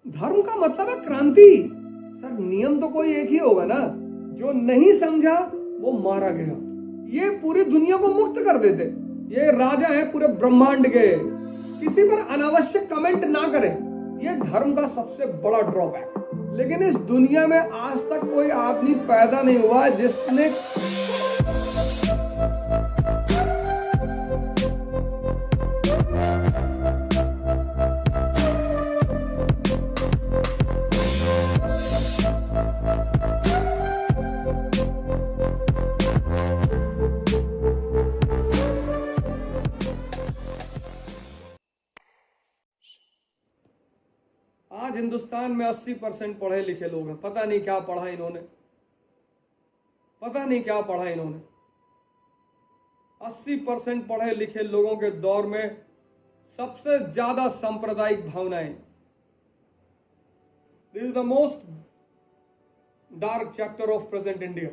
धर्म का मतलब है क्रांति। सर नियम तो कोई एक ही होगा ना, जो नहीं समझा वो मारा गया। ये पूरी दुनिया को मुक्त कर देते। ये राजा है पूरे ब्रह्मांड के, किसी पर अनावश्यक कमेंट ना करें। ये धर्म का सबसे बड़ा ड्रॉबैक। लेकिन इस दुनिया में आज तक कोई आदमी पैदा नहीं हुआ जिसने आज हिंदुस्तान में 80% पढ़े लिखे लोग हैं। पता नहीं क्या पढ़ा इन्होंने, पता नहीं क्या पढ़ा इन्होंने। 80% पढ़े लिखे लोगों के दौर में सबसे ज्यादा सांप्रदायिक भावनाएं। This is the most dark chapter of present India.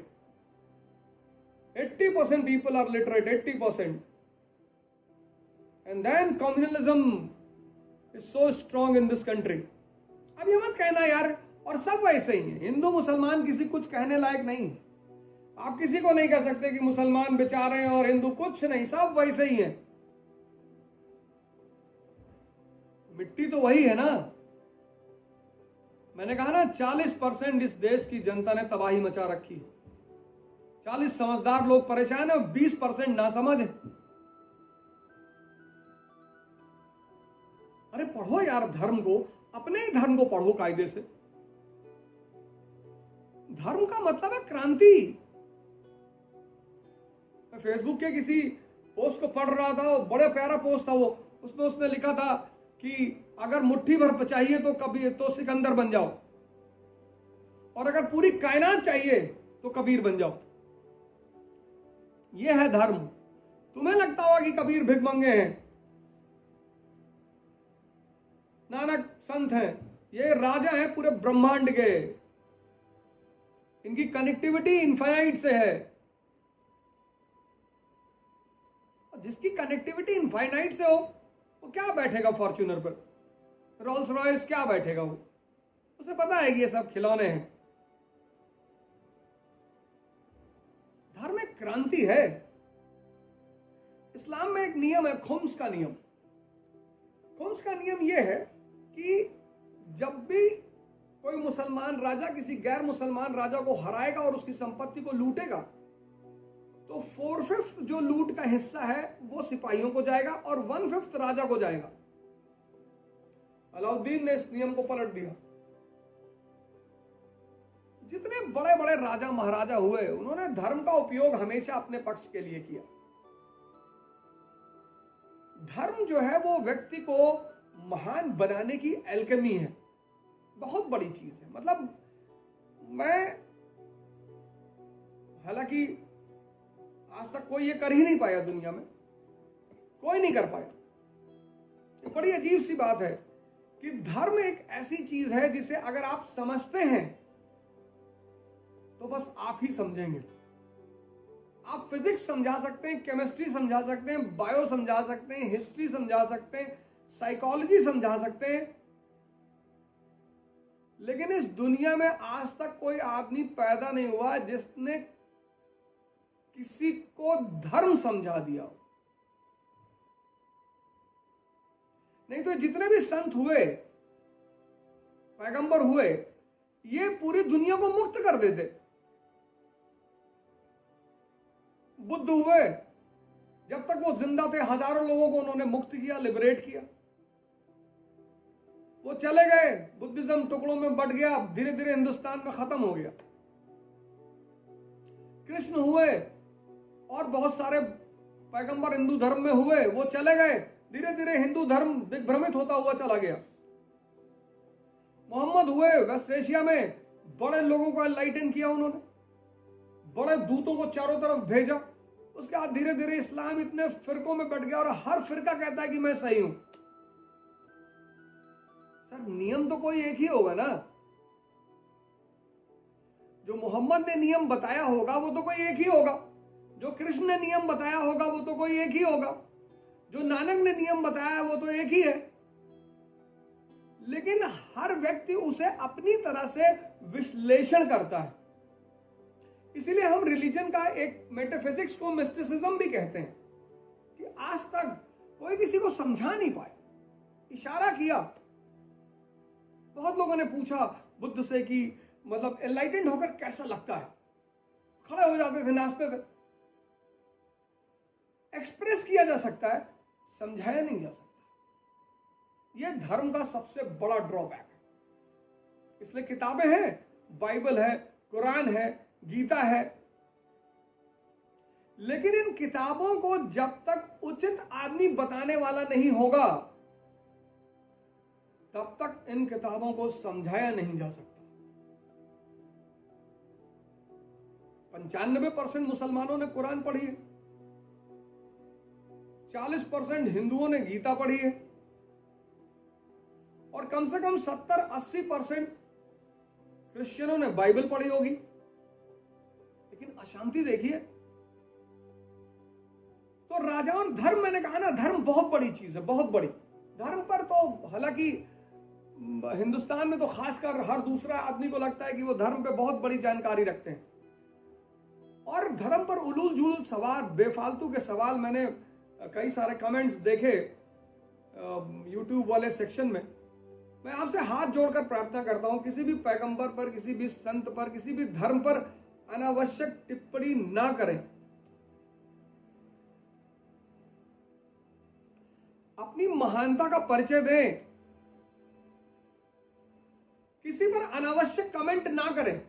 80% people are literate, 80%. And then communalism is so strong in this country. अब ये मत कहना यार, और सब वैसे ही हैं। हिंदू मुसलमान किसी कुछ कहने लायक नहीं। आप किसी को नहीं कह सकते कि मुसलमान बेचारे हैं और हिंदू कुछ नहीं, सब वैसे ही हैं। मिट्टी तो वही है ना। मैंने कहा ना 40% इस देश की जनता ने तबाही मचा रखी है। 40 समझदार लोग परेशान है और 20% नासमझ है। अरे पढ़ो यार धर्म को, अपने ही धर्म को पढ़ो कायदे से। धर्म का मतलब है क्रांति। मैं फेसबुक के किसी पोस्ट को पढ़ रहा था, बड़े प्यारा पोस्ट था वो। उसमें उसने लिखा था कि अगर मुट्ठी भर चाहिए तो कबीर तो सिकंदर बन जाओ, और अगर पूरी कायनात चाहिए तो कबीर बन जाओ। यह है धर्म। तुम्हें लगता होगा कि कबीर भिखमंगे हैं, नानक संत हैं, ये राजा हैं पूरे ब्रह्मांड के। इनकी कनेक्टिविटी इनफाइनाइट से है। जिसकी कनेक्टिविटी इनफाइनाइट से हो वो क्या बैठेगा फॉर्च्यूनर पर, रोल्स रॉयस क्या बैठेगा वो? उसे पता है कि ये सब खिलौने हैं। धर्म एक क्रांति है। इस्लाम में एक नियम है, खुम्स का नियम। खुम्स का नियम यह है कि जब भी कोई मुसलमान राजा किसी गैर मुसलमान राजा को हराएगा और उसकी संपत्ति को लूटेगा, तो 4/5 जो लूट का हिस्सा है वो सिपाहियों को जाएगा और 1/5 राजा को जाएगा। अलाउद्दीन ने इस नियम को पलट दिया। जितने बड़े बड़े राजा महाराजा हुए, उन्होंने धर्म का उपयोग हमेशा अपने पक्ष के लिए किया। धर्म जो है वो व्यक्ति को महान बनाने की एल्केमी है, बहुत बड़ी चीज है। मतलब मैं, हालांकि आज तक कोई ये कर ही नहीं पाया, दुनिया में कोई नहीं कर पाया। ये बड़ी अजीब सी बात है कि धर्म एक ऐसी चीज है जिसे अगर आप समझते हैं तो बस आप ही समझेंगे। आप फिजिक्स समझा सकते हैं, केमिस्ट्री समझा सकते हैं, बायो समझा सकते हैं, हिस्ट्री समझा सकते हैं, साइकोलॉजी समझा सकते हैं, लेकिन इस दुनिया में आज तक कोई आदमी पैदा नहीं हुआ जिसने किसी को धर्म समझा दिया। नहीं तो जितने भी संत हुए, पैगंबर हुए, ये पूरी दुनिया को मुक्त कर देते। बुद्ध हुए, जब तक वो जिंदा थे हजारों लोगों को उन्होंने मुक्त किया, लिबरेट किया। वो चले गए, बुद्धिज्म टुकड़ों में बट गया, धीरे धीरे हिंदुस्तान में खत्म हो गया। कृष्ण हुए और बहुत सारे पैगंबर हिंदू धर्म में हुए, वो चले गए, धीरे धीरे हिंदू धर्म दिग्भ्रमित होता हुआ चला गया। मोहम्मद हुए, वेस्ट एशिया में बड़े लोगों को एनलाइटन किया उन्होंने, बड़े दूतों को चारों तरफ भेजा। उसके बाद धीरे धीरे इस्लाम इतने फिरकों में बट गया और हर फिरका कहता है कि मैं सही हूं। सर नियम तो कोई एक ही होगा ना। जो मोहम्मद ने नियम बताया होगा वो तो कोई एक ही होगा, जो कृष्ण ने नियम बताया होगा वो तो कोई एक ही होगा, जो नानक ने नियम बताया वो तो एक ही है। लेकिन हर व्यक्ति उसे अपनी तरह से विश्लेषण करता है। इसीलिए हम रिलीजन का एक मेटाफिजिक्स को मिस्टिसिज्म भी कहते हैं कि आज तक कोई किसी को समझा नहीं पाया। इशारा किया, बहुत लोगों ने पूछा बुद्ध से कि मतलब एनलाइटेंड होकर कैसा लगता है, खड़े हो जाते थे, नाचते थे। एक्सप्रेस किया जा सकता है, समझाया नहीं जा सकता। यह धर्म का सबसे बड़ा ड्रॉबैक है। इसलिए किताबें हैं, बाइबल है, कुरान है, गीता है, लेकिन इन किताबों को जब तक उचित आदमी बताने वाला नहीं होगा तब तक इन किताबों को समझाया नहीं जा सकता। 95% मुसलमानों ने कुरान पढ़ी है, 40% हिंदुओं ने गीता पढ़ी है, और कम से कम 70-80% क्रिश्चियनों ने बाइबल पढ़ी होगी। लेकिन अशांति देखिए। तो राजाओं, धर्म, मैंने कहा ना, धर्म बहुत बड़ी चीज है, बहुत बड़ी। धर्म पर तो हालांकि हिंदुस्तान में तो खासकर हर दूसरा आदमी को लगता है कि वो धर्म पे बहुत बड़ी जानकारी रखते हैं, और धर्म पर उलूल जुलूल सवाल, बेफालतू के सवाल, मैंने कई सारे कमेंट्स देखे यूट्यूब वाले सेक्शन में। मैं आपसे हाथ जोड़कर प्रार्थना करता हूं, किसी भी पैगंबर पर, किसी भी संत पर, किसी भी धर्म पर अनावश्यक टिप्पणी ना करें। अपनी महानता का परिचय दें, किसी पर अनावश्यक कमेंट ना करें।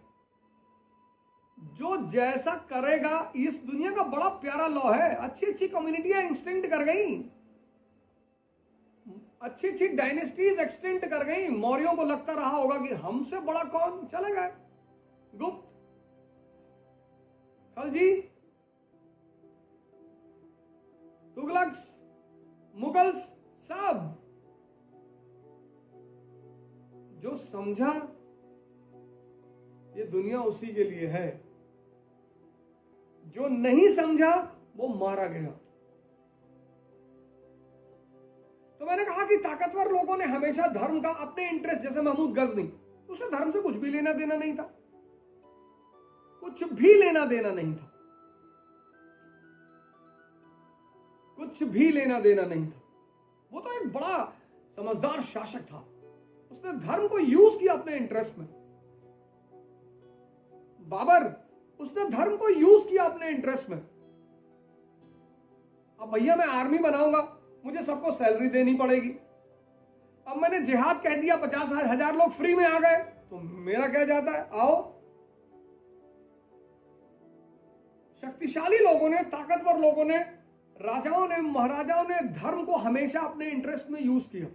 जो जैसा करेगा, इस दुनिया का बड़ा प्यारा लॉ है, अच्छी अच्छी कम्युनिटियां एक्सटेंड कर गई, अच्छी अच्छी डायनेस्टीज एक्सटेंड कर गई। मौर्यों को लगता रहा होगा कि हमसे बड़ा कौन, चले गए गुप्त, खलजी, तुगलक्स, मुगल्स, सब। जो समझा, ये दुनिया उसी के लिए है। जो नहीं समझा वो मारा गया। तो मैंने कहा कि ताकतवर लोगों ने हमेशा धर्म का अपने इंटरेस्ट, जैसे महमूद गजनी, उसे धर्म से कुछ भी लेना देना नहीं था, कुछ भी लेना देना नहीं था, कुछ भी लेना देना नहीं था। वो तो एक बड़ा समझदार शासक था, उसने धर्म को यूज किया अपने इंटरेस्ट में। बाबर, उसने धर्म को यूज किया अपने इंटरेस्ट में। अब भैया मैं आर्मी बनाऊंगा, मुझे सबको सैलरी देनी पड़ेगी। अब मैंने जिहाद कह दिया, 50,000 लोग फ्री में आ गए, तो मेरा क्या जाता है, आओ। शक्तिशाली लोगों ने, ताकतवर लोगों ने, राजाओं ने, महाराजाओं ने धर्म को हमेशा अपने इंटरेस्ट में यूज किया।